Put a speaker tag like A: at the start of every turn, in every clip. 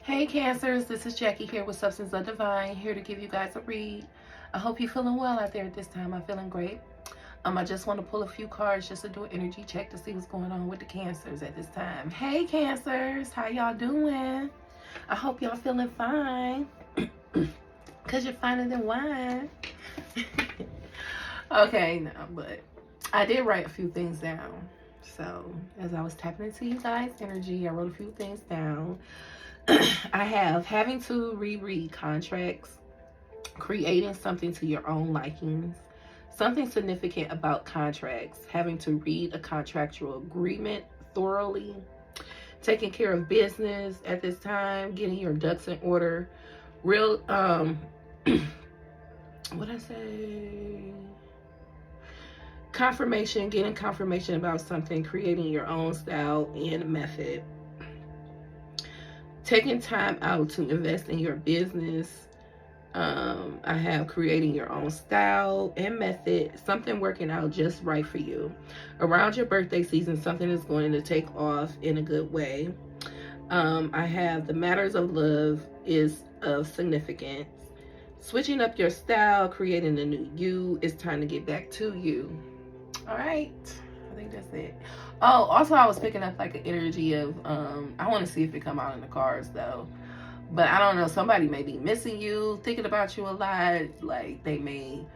A: Hey Cancers, this is Jackie here with Substance of Divine, here to give you guys a read. I hope you're feeling well out there at this time. I'm feeling great. I just want to pull a few cards just to do an energy check to see what's going on with the Cancers at this time. Hey Cancers, how y'all doing? I hope y'all feeling fine. Cause you're finer than wine. Okay, no, but I did write a few things down. So as I was tapping into you guys' energy, I wrote a few things down. I have having to reread contracts, creating something to your own likings, something significant about contracts, having to read a contractual agreement thoroughly, taking care of business at this time, getting your ducks in order, real, what I say? Confirmation, getting confirmation about something, creating your own style and method. Taking time out to invest in your business. I have creating your own style and method, something working out just right for you. Around your birthday season, something is going to take off in a good way. I have the matters of love is of significance. Switching up your style, creating a new you. It's time to get back to you. All right. I think that's it. Oh, also I was picking up like an energy of I want to see if it come out in the cards though. But I don't know, somebody may be missing you, thinking about you a lot. Like they may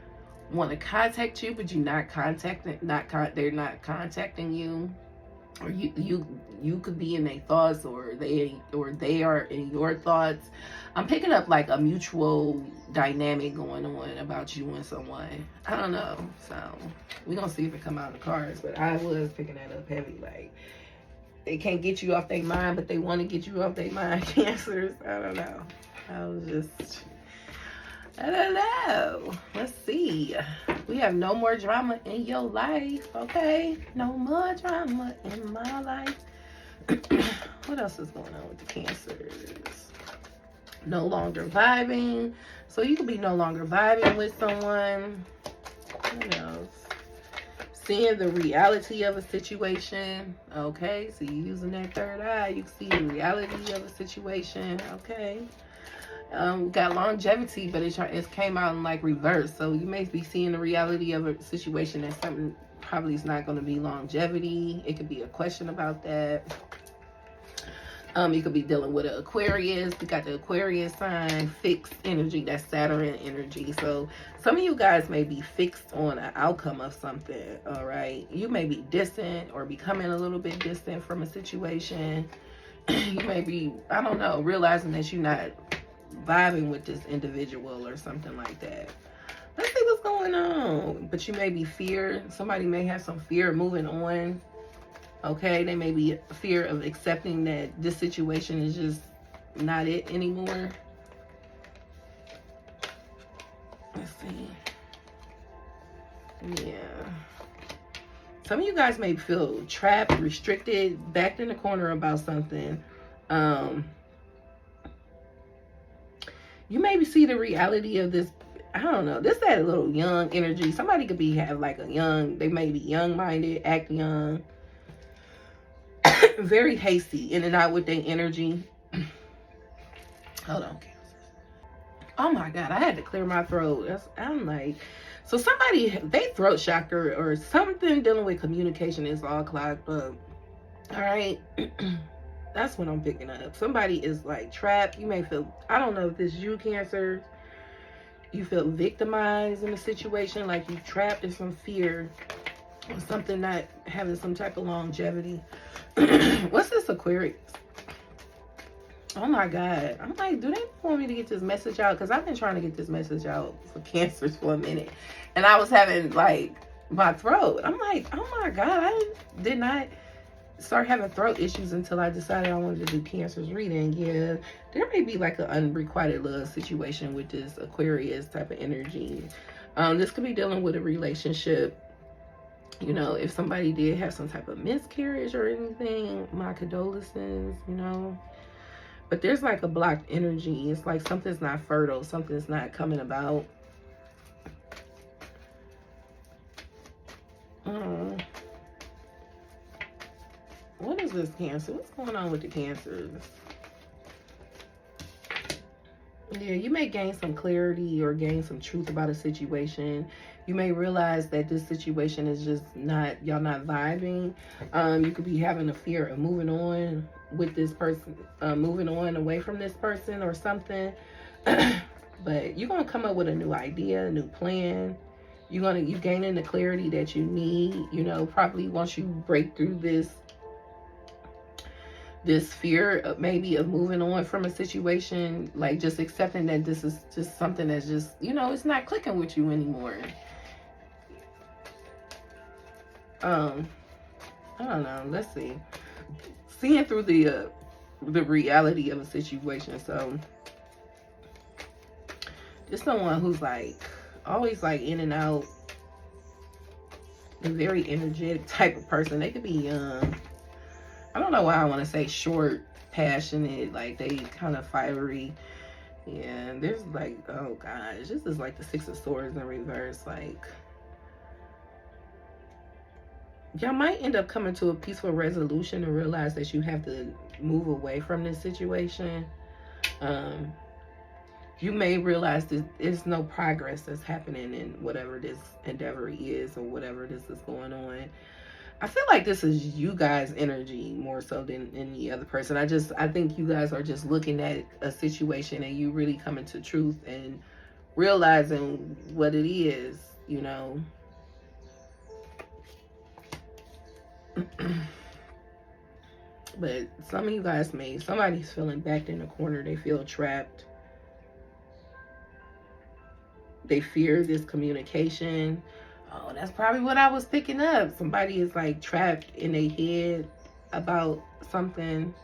A: want to contact you, but you're not contacting they're not contacting you. Or you could be in their thoughts, or they are in your thoughts. I'm picking up like a mutual dynamic going on about you and someone. I don't know. So we're gonna see if it come out in the cards. But I was picking that up heavy. Like they can't get you off their mind, but they want to get you off their mind. Cancers. I don't know. I don't know. Let's see. We have no more drama in your life, okay? No more drama in my life. What else is going on with the Cancers? No longer vibing. So you could be no longer vibing with someone. What else? Seeing the reality of a situation. Okay, so you're using that third eye. You can see the reality of a situation. Okay. Got longevity, but it came out in like reverse. So you may be seeing the reality of a situation that something probably is not going to be longevity. It could be a question about that. You could be dealing with an Aquarius. We got the Aquarius sign, fixed energy. That's Saturn energy. So some of you guys may be fixed on an outcome of something. All right. You may be distant or becoming a little bit distant from a situation. You may be, I don't know, realizing that you're not vibing with this individual or something like that. Let's see what's going on. But you may be somebody may have some fear of moving on. Okay, they may be fear of accepting that this situation is just not it anymore. Let's see. Yeah. Some of you guys may feel trapped, restricted, backed in the corner about something. You maybe see the reality of this. I don't know. This that little young energy. Somebody could have like they may be young-minded, act young, very hasty, in and out with their energy. Hold on, Cancer. Oh my God, I had to clear my throat. I'm like, so somebody, they throat chakra or something dealing with communication is all clogged up. All right. That's what I'm picking up. Somebody is like trapped. You may feel, I don't know if this is you, Cancer. You feel victimized in a situation, like you're trapped in some fear or something not having some type of longevity. What's this, Aquarius? Oh my God. I'm like, do they want me to get this message out? Because I've been trying to get this message out for Cancers for a minute. And I was having like my throat. I'm like, oh my God, I did not start having throat issues until I decided I wanted to do Cancer's reading. Yeah, there may be like an unrequited love situation with this Aquarius type of energy. This could be dealing with a relationship. You know, if somebody did have some type of miscarriage or anything, my condolences, you know. But there's like a blocked energy. It's like something's not fertile, something's not coming about. What is this, Cancer? What's going on with the Cancers? Yeah, you may gain some clarity or gain some truth about a situation. You may realize that this situation is just not, y'all not vibing. You could be having a fear of moving on with this person, moving on away from this person or something. But you're gonna come up with a new idea, a new plan. You gaining the clarity that you need. You know, probably once you break through this fear of maybe of moving on from a situation, like just accepting that this is just something that's just, you know, it's not clicking with you anymore. I don't know. Let's see. Seeing through the reality of a situation. So it's someone who's like always like in and out, a very energetic type of person. They could be young. I don't know why I want to say short, passionate, like they kind of fiery. Yeah, there's like, oh gosh, this is like the Six of Swords in reverse. Like, y'all might end up coming to a peaceful resolution and realize that you have to move away from this situation. You may realize that there's no progress that's happening in whatever this endeavor is or whatever this is going on. I feel like this is you guys' energy more so than any other person. I think you guys are just looking at a situation and you really coming to truth and realizing what it is, you know. But some of you guys somebody's feeling backed in a corner. They feel trapped. They fear this communication. Oh, that's probably what I was picking up. Somebody is like trapped in their head about something.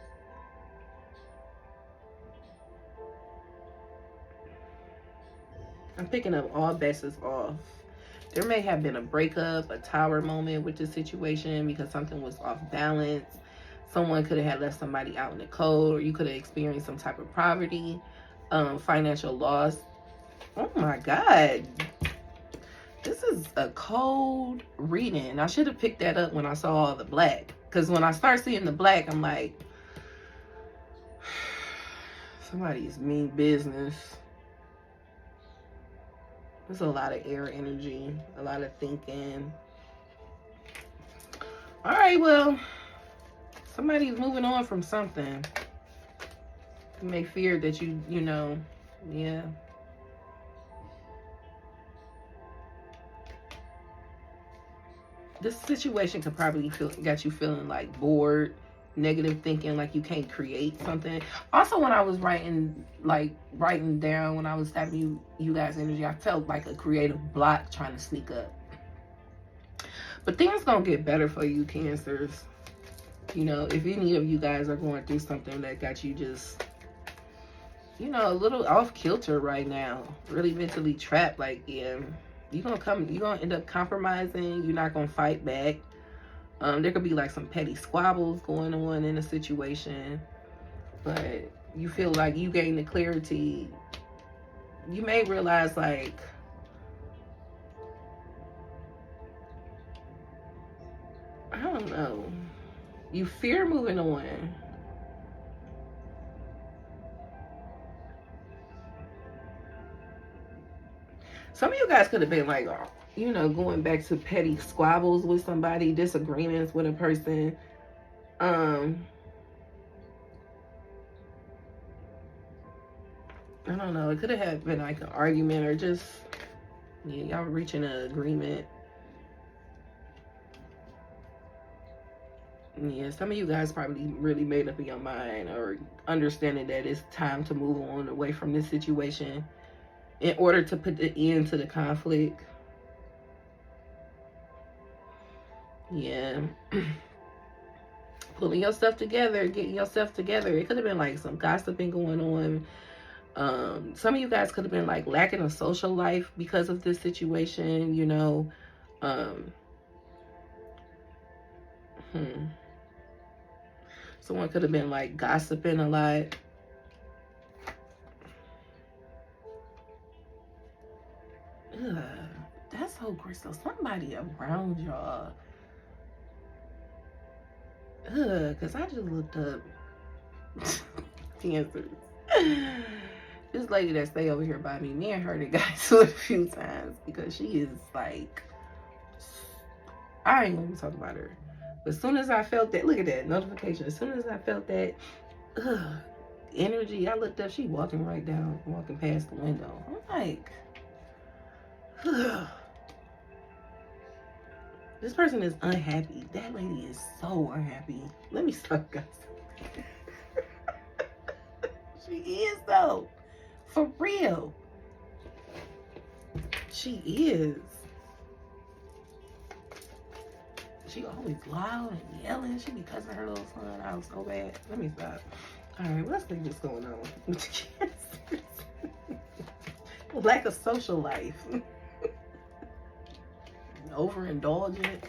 A: I'm picking up all bets is off. There may have been a breakup, a tower moment with this situation because something was off balance. Someone could have had left somebody out in the cold, or you could have experienced some type of poverty, financial loss. Oh my God. This is a cold reading. I should have picked that up when I saw all the black. Because when I start seeing the black, I'm like, somebody's mean business. There's a lot of air energy, a lot of thinking. All right, well, somebody's moving on from something. You may fear that you know, yeah. This situation could probably got you feeling like bored, negative thinking, like you can't create something. Also, when I was writing down, when I was tapping you guys' energy, I felt like a creative block trying to sneak up. But things gonna get better for you, Cancers. You know, if any of you guys are going through something that got you just, you know, a little off kilter right now, really mentally trapped, like, yeah, you're gonna end up compromising. You're not gonna fight back. There could be like some petty squabbles going on in a situation, but you feel like you gain the clarity. You may realize, like, I don't know, you fear moving on. Some of you guys could have been like, you know, going back to petty squabbles with somebody, disagreements with a person. I don't know. It could have been like an argument or just, yeah, y'all reaching an agreement. Yeah, some of you guys probably really made up in your mind or understanding that it's time to move on away from this situation in order to put the end to the conflict. Yeah. Pulling yourself together, getting yourself together. It could have been like some gossiping going on. Some of you guys could have been like lacking a social life because of this situation, you know. Someone could have been like gossiping a lot. Ugh, that's so crystal. Somebody around y'all. Because I just looked up Cancers. this lady that stay over here by me and her that got to it a few times because she is like, I ain't gonna talk about her. But as soon as I felt that, look at that notification. As soon as I felt that energy, I looked up. She walking past the window. I'm like, this person is unhappy. That lady is so unhappy. Let me stop, guys. She is though, for real. She is. She always loud and yelling. She be cussing her little son out so bad. Let me stop. All right, let's see what's going on with the kids. Lack of social life. Overindulgent.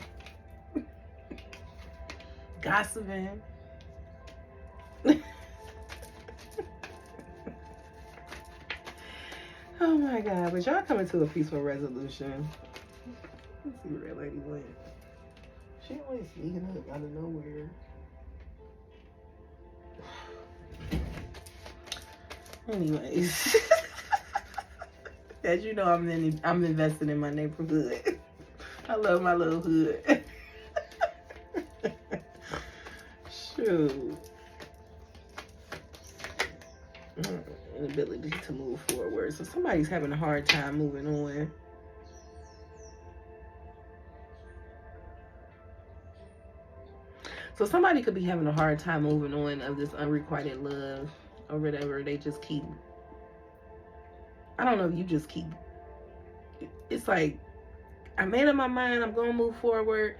A: Gossiping. Oh my God, but y'all coming to a peaceful resolution. Let's see where that lady went. She always sneaking up out of nowhere. Anyways, as you know, I'm invested in my neighborhood. I love my little hood. Shoot. Inability to move forward. So somebody's having a hard time moving on. So somebody could be having a hard time moving on of this unrequited love or whatever. They just keep, I don't know, you just keep, it's like, I made up my mind, I'm going to move forward,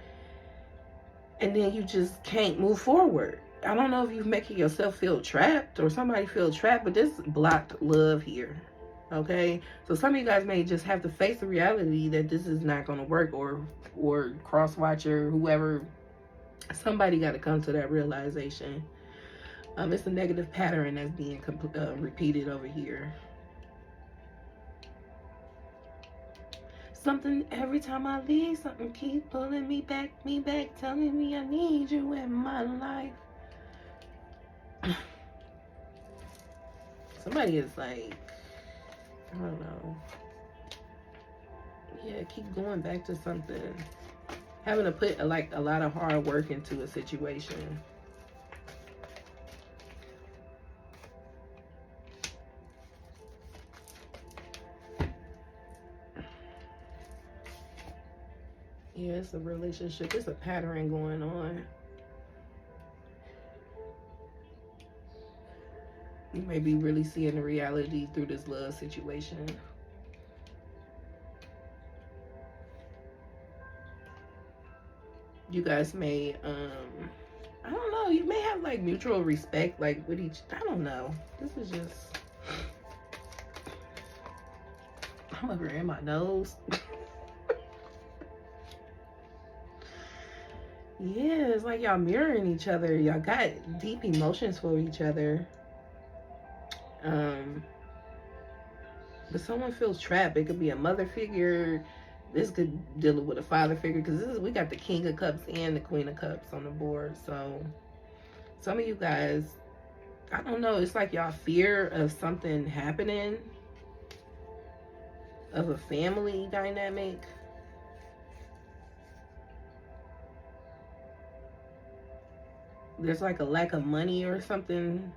A: and then you just can't move forward. I don't know if you're making yourself feel trapped or somebody feel trapped, but this blocked love here, okay? So some of you guys may just have to face the reality that this is not going to work, or cross-watcher, whoever. Somebody got to come to that realization. It's a negative pattern that's being repeated over here. Something, every time I leave, something keep pulling me back, telling me I need you in my life. Somebody is like, I don't know. Yeah, keep going back to something. Having to put a lot of hard work into a situation. Yeah, it's a relationship. It's a pattern going on. You may be really seeing the reality through this love situation. You guys may, I don't know, you may have like mutual respect, like with each, I don't know. This is just, I'm over in my nose. Yeah, it's like y'all mirroring each other. Y'all got deep emotions for each other. But someone feels trapped. It could be a mother figure. This could deal with a father figure, because we got the King of Cups and the Queen of Cups on the board. So some of you guys, I don't know, it's like y'all fear of something happening, of a family dynamic. There's like a lack of money or something.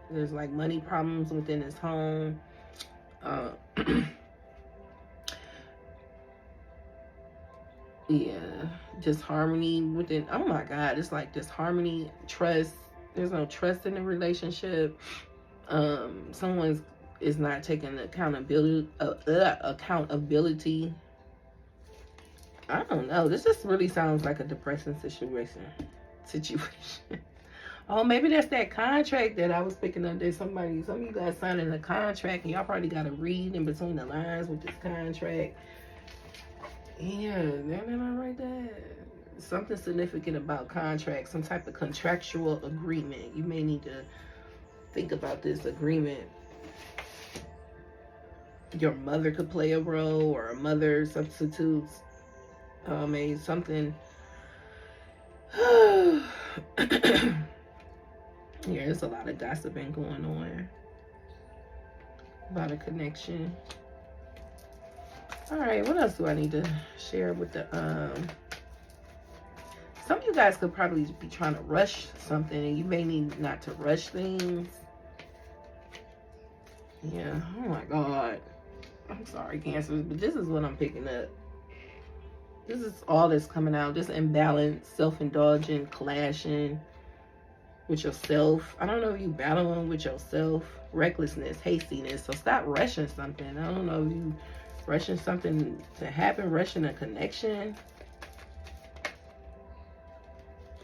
A: There's like money problems within his home. Yeah, just harmony within. Oh my God, it's like disharmony, trust. There's no trust in the relationship. Someone is not taking accountability. Accountability. I don't know. This just really sounds like a depressing situation. Oh, maybe that's that contract that I was picking up. There's some of you guys signing a contract, and y'all probably got to read in between the lines with this contract. Yeah, they're not right there. Something significant about contracts, some type of contractual agreement. You may need to think about this agreement. Your mother could play a role, or a mother substitutes. Maybe something. Yeah, there's a lot of gossiping going on. about a connection. All right, what else do I need to share with the some of you guys could probably be trying to rush something, and you may need not to rush things. Yeah, oh my God. I'm sorry, Cancers, but this is what I'm picking up. This is all that's coming out. This imbalance, self-indulgent, clashing with yourself. I don't know if you battling with yourself. Recklessness, hastiness. So stop rushing something. I don't know if you rushing something to happen, rushing a connection.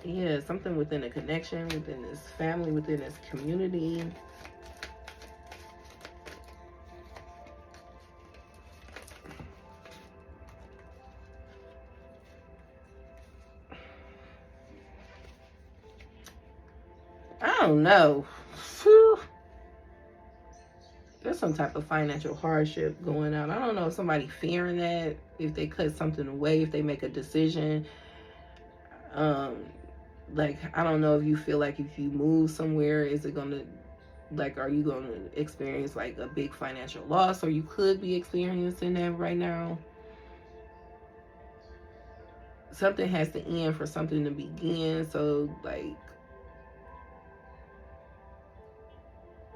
A: Yeah, something within a connection, within this family, within this community. I don't know. Whew. There's some type of financial hardship going on. I don't know if somebody fearing that, if they cut something away, if they make a decision. Like, I don't know if you feel like if you move somewhere, is it going to, like, are you going to experience like a big financial loss, or you could be experiencing that right now. Something has to end for something to begin. So, like,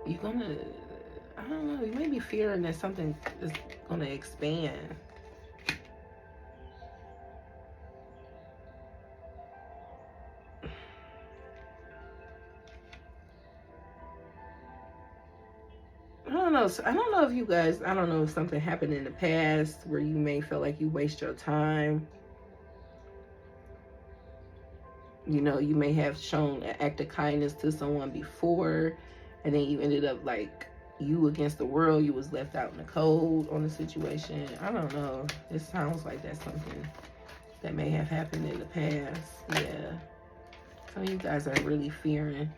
A: you're going to, I don't know, you may be fearing that something is going to expand. I don't know if you guys, I don't know if something happened in the past where you may feel like you waste your time. You know, you may have shown an act of kindness to someone before, and then you ended up like you against the world. You was left out in the cold on the situation. I don't know. It sounds like that's something that may have happened in the past. Yeah. Some of you guys are really fearing.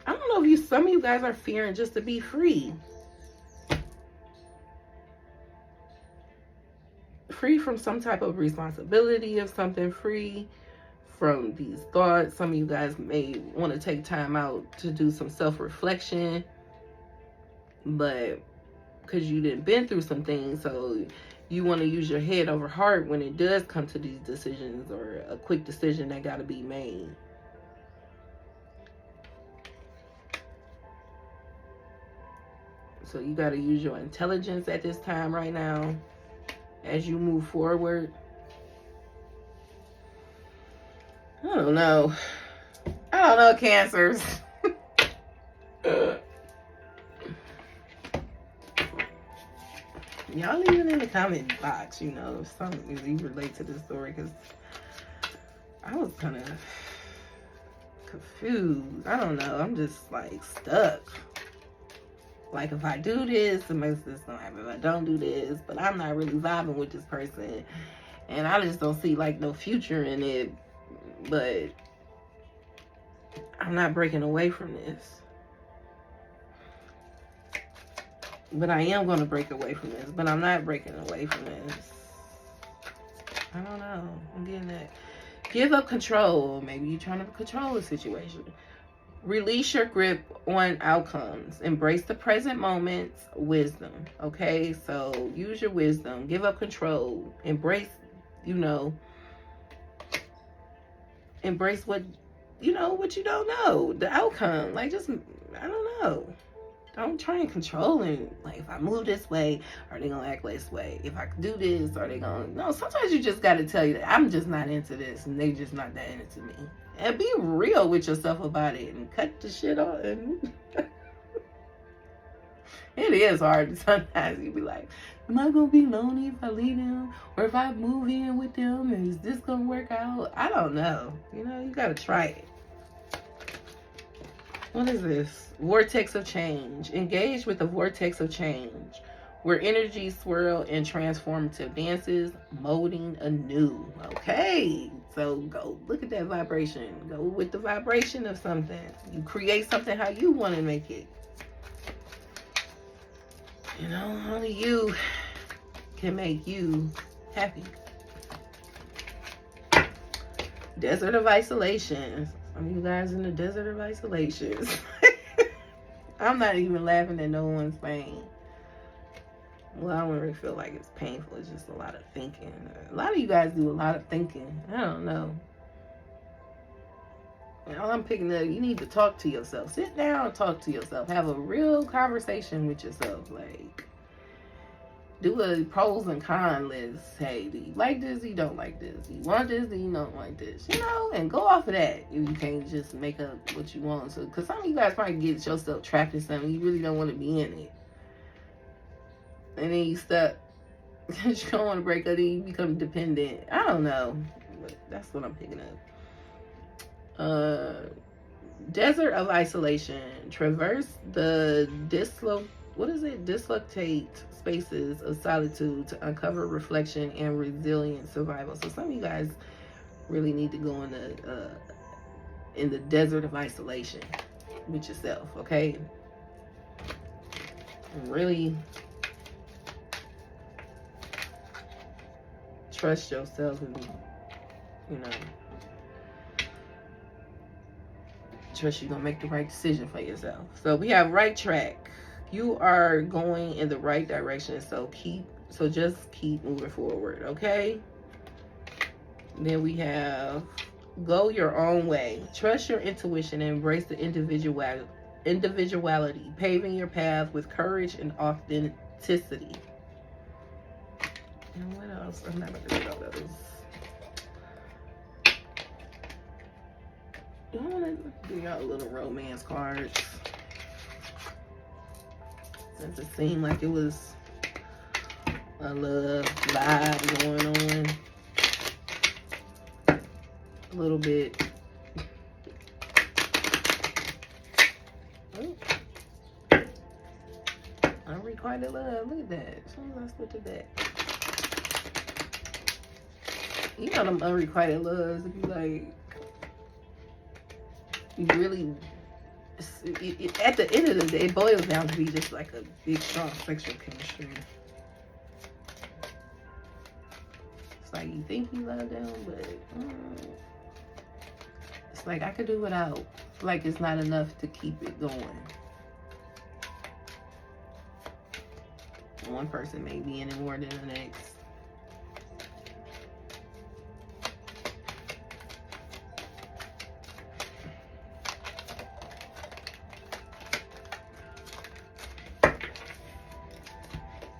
A: I don't know if you, some of you guys are fearing just to be free. Free from some type of responsibility of something, free from these thoughts. Some of you guys may want to take time out to do some self-reflection, but because you didn't been through some things, so you want to use your head over heart when it does come to these decisions, or a quick decision that got to be made. So you got to use your intelligence at this time right now as you move forward. I don't know. Cancers. Y'all leave it in the comment box, you know, if something you relate to this story, because I was kind of confused. I don't know. I'm just like stuck. Like, if I do this, it makes this gonna happen. If I don't do this, but I'm not really vibing with this person, and I just don't see like no future in it. But I'm not breaking away from this. But I am gonna break away from this. But I'm not breaking away from this. I don't know. I'm getting that. Give up control. Maybe you're trying to control the situation. Release your grip on outcomes. Embrace the present moment's wisdom. Okay? So use your wisdom. Give up control. Embrace, you know, embrace what, you know, what you don't know. The outcome. Like, just, I don't know. Don't try and control it. Like, if I move this way, are they gonna act this way? If I do this, are they gonna... No, sometimes you just gotta tell you that I'm just not into this, and they just not that into me. And be real with yourself about it, and cut the shit off. And it is hard sometimes. You be like, am I gonna be lonely if I leave them? Or if I move in with them, is this gonna work out? I don't know. You know, you gotta try it. What is this? Vortex of change. Engage with the vortex of change, where energies swirl in transformative dances, molding anew. Okay, so go look at that vibration. Go with the vibration of something. You create something how you want to make it. You know, only you can make you happy. Desert of isolation. Some of you guys in the desert of isolation. I'm not even laughing at no one's pain. Well, I don't really feel like it's painful. It's just a lot of thinking. A lot of you guys do a lot of thinking. I don't know. All I'm picking up, you need to talk to yourself. Sit down and talk to yourself. Have a real conversation with yourself. Like, do a pros and cons list. Hey, do you like this? Do you don't like this? Do you want this? Do you don't like this? You know, and go off of that. If you can't just make up what you want. So, because some of you guys probably get yourself trapped in something. You really don't want to be in it. And then you stuck. You don't want to break up. Then you become dependent. I don't know. But that's what I'm picking up. Desert of isolation. Traverse the dislocate spaces of solitude to uncover reflection and resilient survival. So some of you guys really need to go in the desert of isolation with yourself, okay? And really trust yourself and, you know, trust you're gonna make the right decision for yourself. So we have right track. You are going in the right direction. So just keep moving forward, okay? Then we have go your own way. Trust your intuition and embrace the individuality, paving your path with courage and authenticity. And what else? I'm not gonna read all those. I want to do y'all little romance cards. Since it seemed like it was a love vibe going on. A little bit. Oh. Unrequited love. Look at that. As soon as I split to that. You know them unrequited loves. If you like, you really, at the end of the day, it boils down to be just like a big, strong sexual chemistry. It's like you think you love them, but it's like I could do without. Like it's not enough to keep it going. One person may be in it more than the next.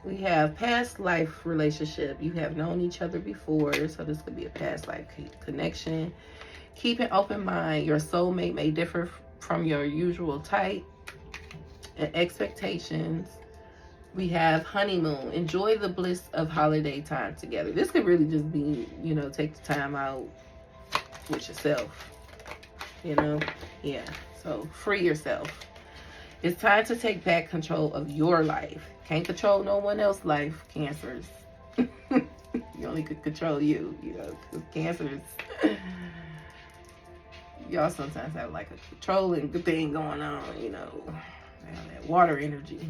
A: We have past life relationship. You have known each other before, so this could be a past life connection. Keep an open mind. Your soulmate may differ from your usual type and expectations. We have honeymoon. Enjoy the bliss of holiday time together. This could really just be, you know, take the time out with yourself. You know? Yeah. So free yourself. It's time to take back control of your life. Can't control no one else's life, Cancers. You only could control you, you know, because Cancers, y'all sometimes have like a controlling thing going on, you know. They have that water energy.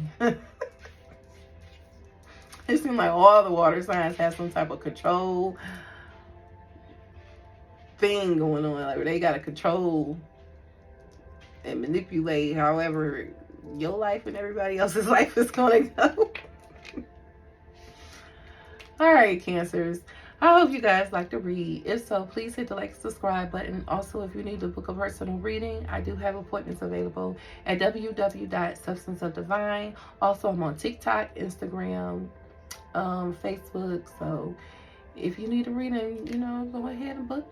A: It seems like all the water signs have some type of control thing going on. Like they got to control and manipulate however your life and everybody else's life is going to go. All right, Cancers. I hope you guys like to read. If so, please hit the like, subscribe button. Also, if you need to book a personal reading, I do have appointments available at www.substanceofdivine. Also, I'm on TikTok, Instagram, Facebook. So if you need a reading, you know, go ahead and book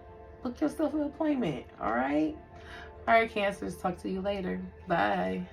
A: yourself an appointment. All right. All right, Cancers. Talk to you later. Bye.